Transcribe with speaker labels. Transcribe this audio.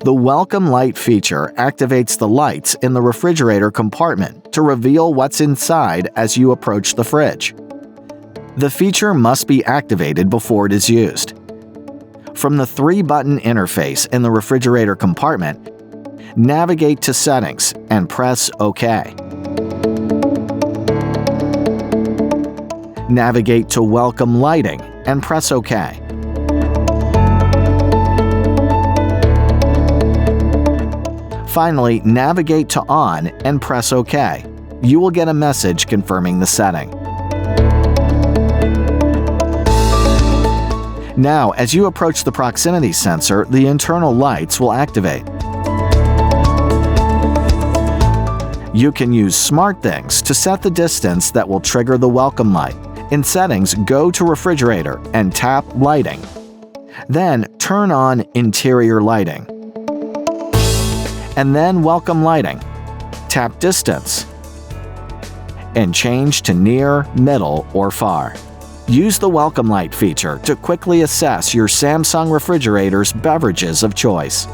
Speaker 1: The welcome light feature activates the lights in the refrigerator compartment to reveal what's inside as you approach the fridge. The feature must be activated before it is used. From the 3-button interface in the refrigerator compartment, navigate to Settings and press OK. Navigate to Welcome Lighting and press OK. Finally, navigate to On and press OK. You will get a message confirming the setting. Now, as you approach the proximity sensor, the internal lights will activate. You can use SmartThings to set the distance that will trigger the welcome light. In Settings, go to Refrigerator and tap Lighting. Then turn on Interior Lighting. And then Welcome Lighting. Tap Distance and change to Near, Middle, or Far. Use the Welcome Light feature to quickly assess your Samsung refrigerator's beverages of choice.